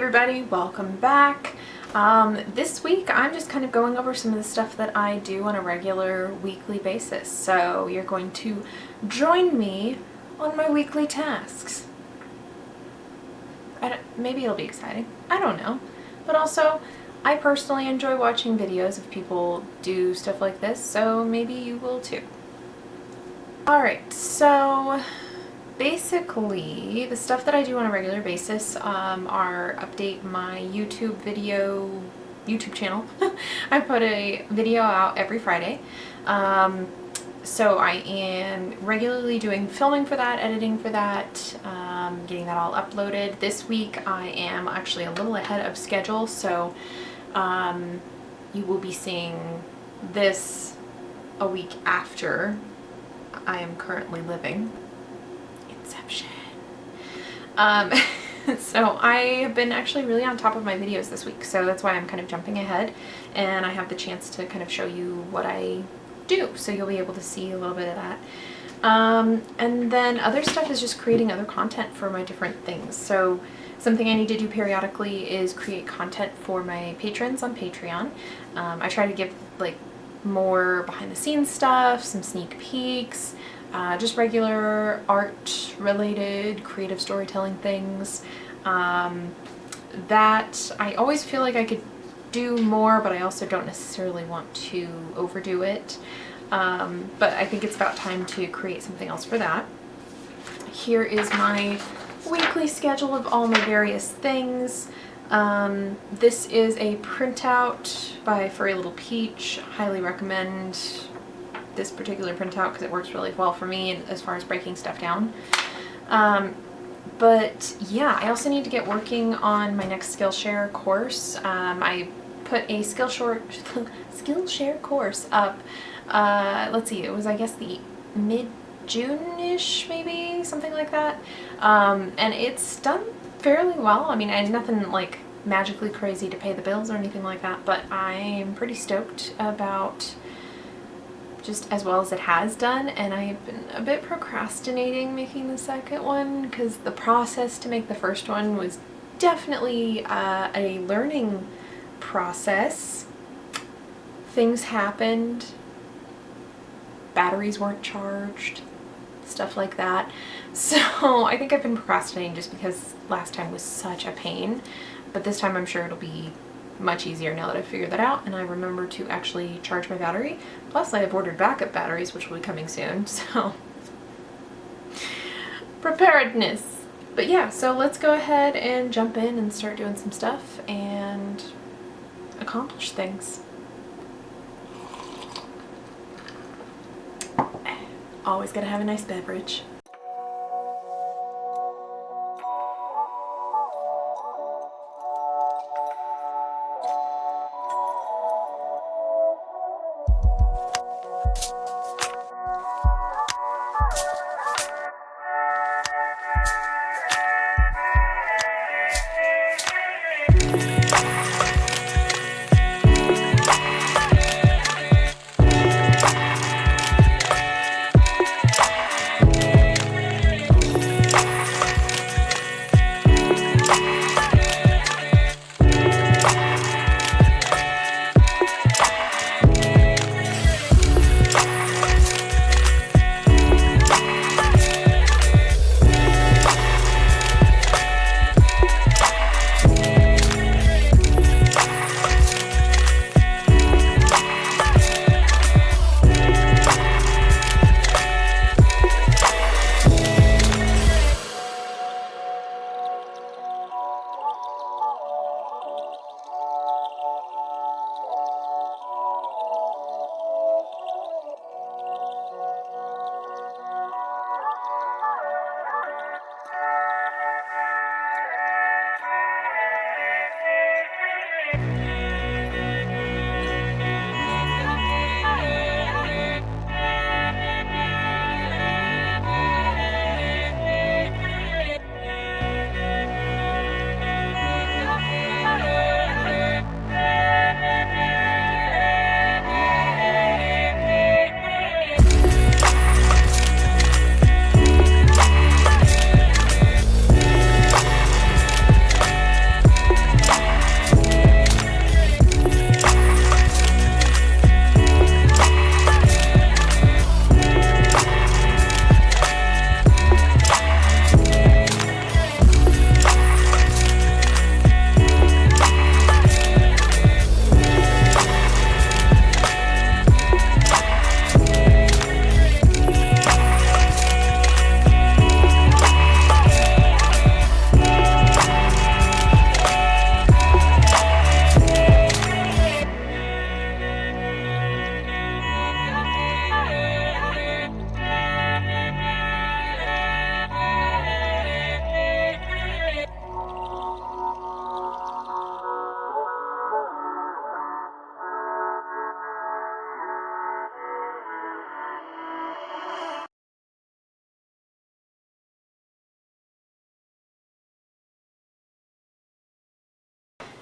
everybody, welcome back. This week I'm just kind of going over some of the stuff that I do on a regular weekly basis. So you're going to join me on my weekly tasks. Maybe it'll be exciting. I don't know. But also, I personally enjoy watching videos of people do stuff like this, so maybe you will too. Alright, so basically, the stuff that I do on a regular basis are update my YouTube channel. I put a video out every Friday. So I am regularly doing filming for that, editing for that, getting that all uploaded. This week I am actually a little ahead of schedule, so you will be seeing this a week after I am currently living. So I have been actually really on top of my videos this week, so that's why I'm kind of jumping ahead and I have the chance to kind of show you what I do, so you'll be able to see a little bit of that. And then other stuff is just creating other content for my different things. So something I need to do periodically is create content for my patrons on Patreon. I try to give like more behind the scenes stuff, some sneak peeks, just regular art related creative storytelling things that I always feel like I could do more, but I also don't necessarily want to overdo it. But I think it's about time to create something else for that. Here is my weekly schedule of all my various things. This is a printout by Furry Little Peach. Highly recommend this particular printout because it works really well for me as far as breaking stuff down. But yeah, I also need to get working on my next Skillshare course. I put a Skillshare course up, let's see, it was I guess the mid-June-ish, maybe, something like that. And it's done fairly well. I mean, I had nothing like magically crazy to pay the bills or anything like that, but I'm pretty stoked about just as well as it has done, and I've been a bit procrastinating making the second one because the process to make the first one was definitely a learning process. Things happened, batteries weren't charged, stuff like that. So I think I've been procrastinating just because last time was such a pain, but this time I'm sure it'll be much easier now that I've figured that out and I remember to actually charge my battery. Plus I have ordered backup batteries, which will be coming soon, so preparedness. But yeah, so let's go ahead and jump in and start doing some stuff and accomplish things. Always gotta have a nice beverage.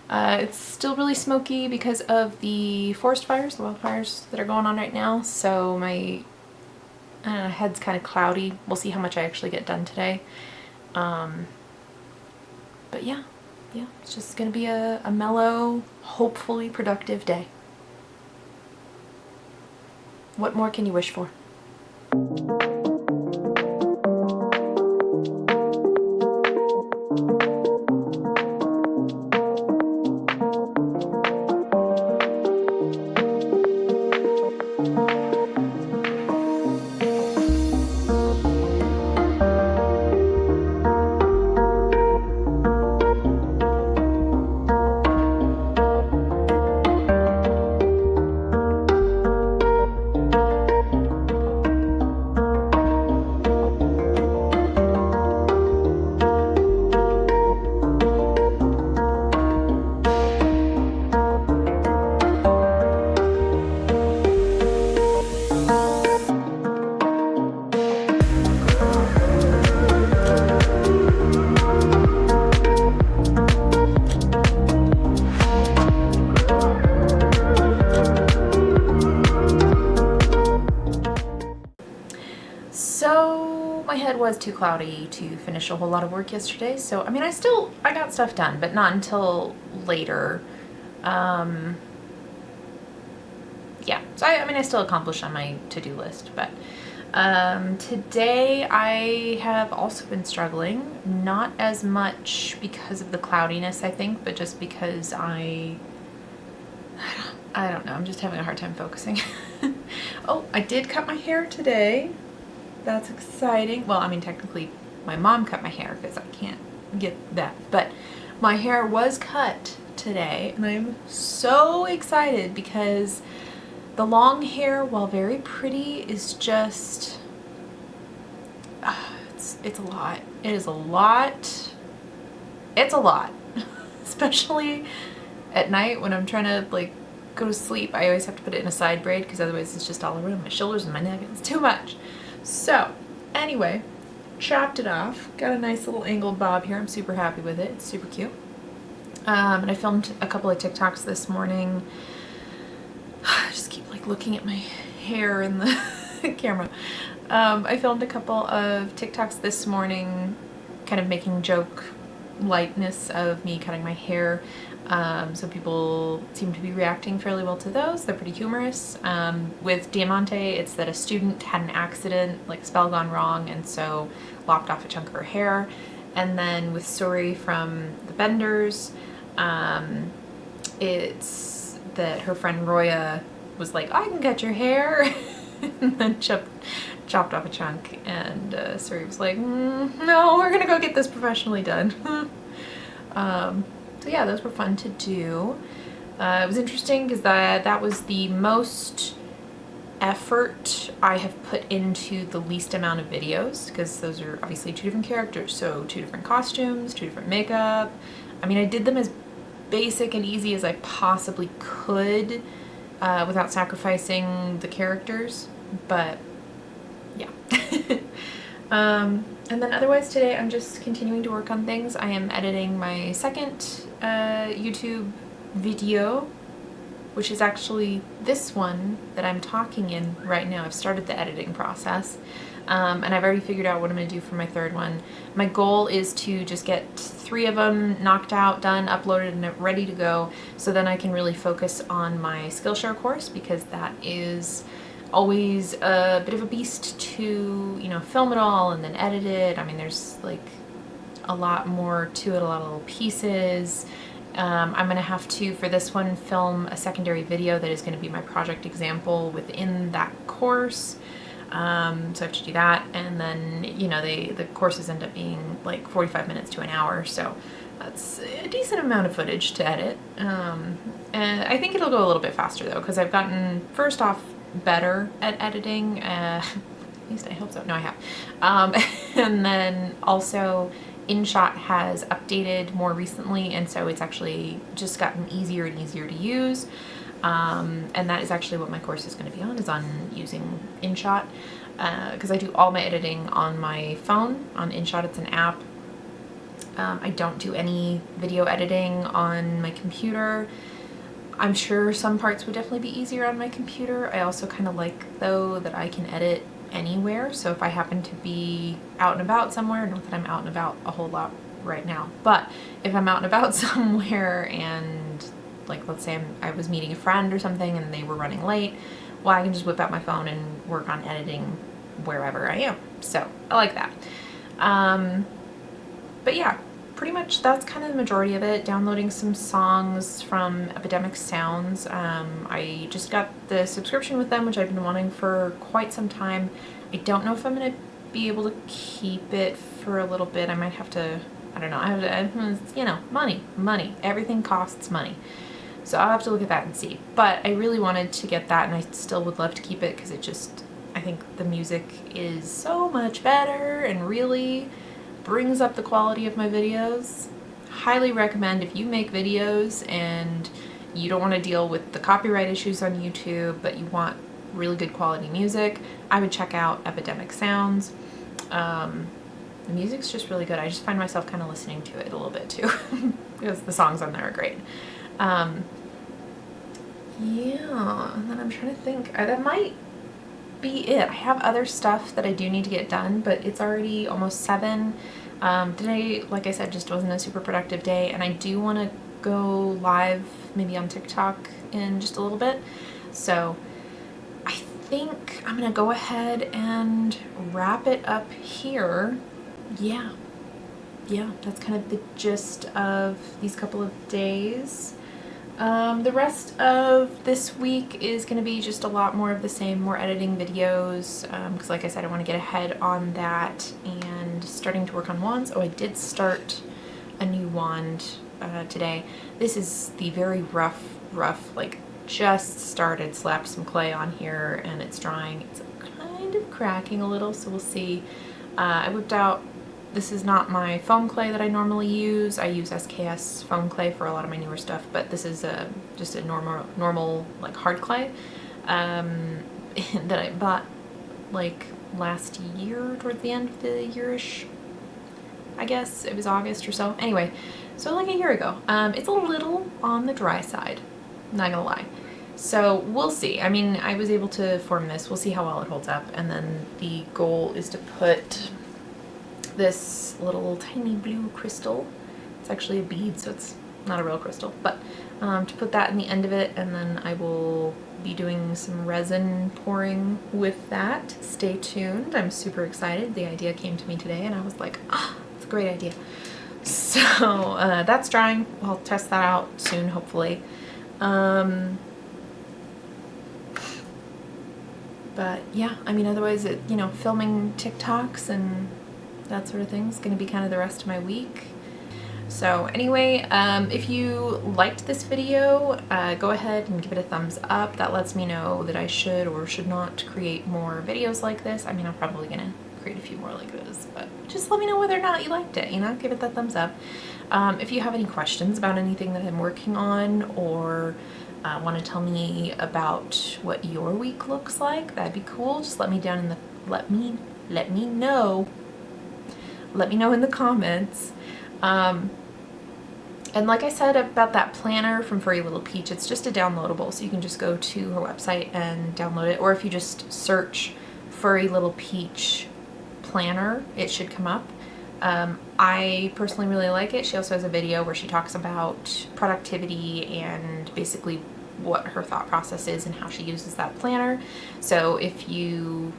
It's still really smoky because of the forest fires, the wildfires that are going on right now. So my head's kind of cloudy. We'll see how much I actually get done today. But yeah, it's just gonna be a mellow, hopefully productive day. What more can you wish for? So my head was too cloudy to finish a whole lot of work yesterday. So, I mean, I got stuff done, but not until later. Yeah, so I mean, I still accomplished on my to-do list, but today I have also been struggling, not as much because of the cloudiness, I think, but just because I don't know, I'm just having a hard time focusing. Oh, I did cut my hair today. That's exciting. Well, I mean, technically my mom cut my hair because I can't get that, but my hair was cut today and I'm so excited because the long hair, while very pretty, is just, it's a lot. It is a lot. It's a lot, especially at night when I'm trying to like go to sleep. I always have to put it in a side braid because otherwise it's just all around my shoulders and my neck. It's too much. So anyway, chopped it off. Got a nice little angled bob here. I'm super happy with it. It's super cute. And I filmed a couple of TikToks this morning. I just keep like looking at my hair in the camera. I filmed a couple of TikToks this morning, kind of making joke lightness of me cutting my hair. So people seem to be reacting fairly well to those. They're pretty humorous. With Diamante, it's that a student had an accident, like spell gone wrong, and so lopped off a chunk of her hair. And then with Story from the Benders, it's that her friend Roya was like, I can cut your hair, and then chopped off a chunk, and Suri was like, no, we're gonna go get this professionally done. So yeah, those were fun to do. It was interesting because that was the most effort I have put into the least amount of videos, because those are obviously two different characters, so two different costumes, two different makeup. I mean, I did them as basic and easy as I possibly could without sacrificing the characters, but yeah. And then otherwise today I'm just continuing to work on things. I am editing my second YouTube video, which is actually this one that I'm talking in right now. I've started the editing process, and I've already figured out what I'm going to do for my third one. My goal is to just get 3 of them knocked out, done, uploaded, and ready to go, so then I can really focus on my Skillshare course, because that is always a bit of a beast to, you know, film it all and then edit it. I mean, there's like a lot more to it, a lot of little pieces. I'm gonna have to, for this one, film a secondary video that is gonna be my project example within that course. So I have to do that, and then, you know, the courses end up being like 45 minutes to an hour, so that's a decent amount of footage to edit. And I think it'll go a little bit faster though, because I've gotten, first off, better at editing, at least I hope so. No, I have. And then also InShot has updated more recently, and so it's actually just gotten easier and easier to use. And that is actually what my course is going to be on, is on using InShot, because I do all my editing on my phone. On InShot, it's an app, I don't do any video editing on my computer. I'm sure some parts would definitely be easier on my computer. I also kind of like, though, that I can edit anywhere. So if I happen to be out and about somewhere, not that I'm out and about a whole lot right now, but if I'm out and about somewhere and, like, let's say I was meeting a friend or something and they were running late, well, I can just whip out my phone and work on editing wherever I am. So I like that. But yeah, pretty much that's kind of the majority of it. Downloading some songs from Epidemic Sounds. I just got the subscription with them, which I've been wanting for quite some time. I don't know if I'm going to be able to keep it for a little bit. I might have to, I don't know, I have to, you know, money. Everything costs money. So I'll have to look at that and see. But I really wanted to get that, and I still would love to keep it because it just, I think the music is so much better and really brings up the quality of my videos. Highly recommend, if you make videos and you don't want to deal with the copyright issues on YouTube, but you want really good quality music, I would check out Epidemic Sounds. The music's just really good. I just find myself kind of listening to it a little bit too because the songs on there are great. Yeah, and then I'm trying to think. That might be it. I have other stuff that I do need to get done, but it's already almost 7. Today, like I said, just wasn't a super productive day, and I do want to go live maybe on TikTok in just a little bit. So I think I'm gonna go ahead and wrap it up here. Yeah, that's kind of the gist of these couple of days. The rest of this week is going to be just a lot more of the same, more editing videos, because like I said, I want to get ahead on that and starting to work on wands. Oh, I did start a new wand today. This is the very rough, like just started, slapped some clay on here and it's drying. It's kind of cracking a little, so we'll see. I whipped out, this is not my foam clay that I normally use. I use SKS foam clay for a lot of my newer stuff, but this is just a normal like hard clay that I bought like last year, towards the end of the yearish. I guess it was August or so. Anyway, so like a year ago. It's a little on the dry side, not gonna lie. So we'll see. I mean, I was able to form this. We'll see how well it holds up. And then the goal is to put this little tiny blue crystal. It's actually a bead, so it's not a real crystal, but to put that in the end of it, and then I will be doing some resin pouring with that. Stay tuned. I'm super excited. The idea came to me today and I was like, ah, it's a great idea. So that's drying. I'll test that out soon, hopefully. But yeah, I mean, otherwise, you know, filming TikToks and that sort of thing is going to be kind of the rest of my week. So anyway, if you liked this video, go ahead and give it a thumbs up. That lets me know that I should or should not create more videos like this. I mean, I'm probably going to create a few more like this, but just let me know whether or not you liked it, you know, give it that thumbs up. If you have any questions about anything that I'm working on, or want to tell me about what your week looks like, that'd be cool. Just let me down in the, let me know in the comments. And like I said about that planner from Furry Little Peach, it's just a downloadable, so you can just go to her website and download it, or if you just search Furry Little Peach planner, it should come up. I personally really like it. She also has a video where she talks about productivity and basically what her thought process is and how she uses that planner. So if you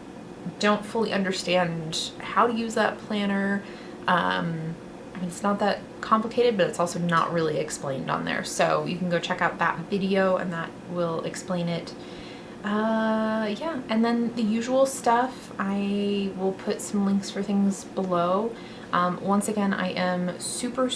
don't fully understand how to use that planner, I mean, it's not that complicated, but it's also not really explained on there. So you can go check out that video and that will explain it. Yeah, and then the usual stuff, I will put some links for things below. Once again, I am super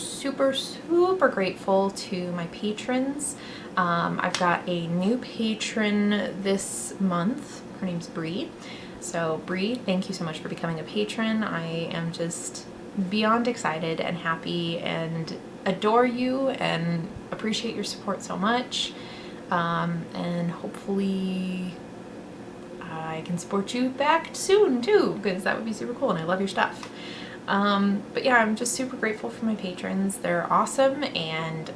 grateful to my patrons. I've got a new patron this month. Her name's Bree. So Bree, thank you so much for becoming a patron. I am just beyond excited and happy and adore you and appreciate your support so much. And hopefully I can support you back soon too, because that would be super cool and I love your stuff. But yeah, I'm just super grateful for my patrons. They're awesome, and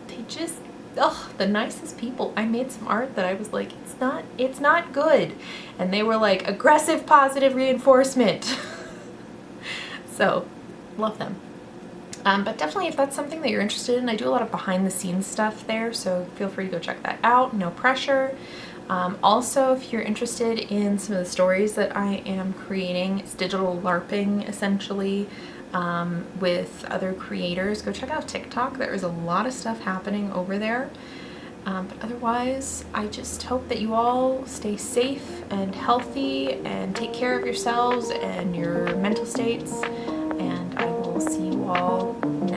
they just, ugh, the nicest people. I made some art that I was like, it's not good. And they were like, aggressive positive reinforcement. So, love them. But definitely if that's something that you're interested in, I do a lot of behind the scenes stuff there, so feel free to go check that out, no pressure. Also, if you're interested in some of the stories that I am creating, it's digital LARPing essentially, with other creators, go check out TikTok. There is a lot of stuff happening over there. But otherwise, I just hope that you all stay safe and healthy and take care of yourselves and your mental states, and I will see you all next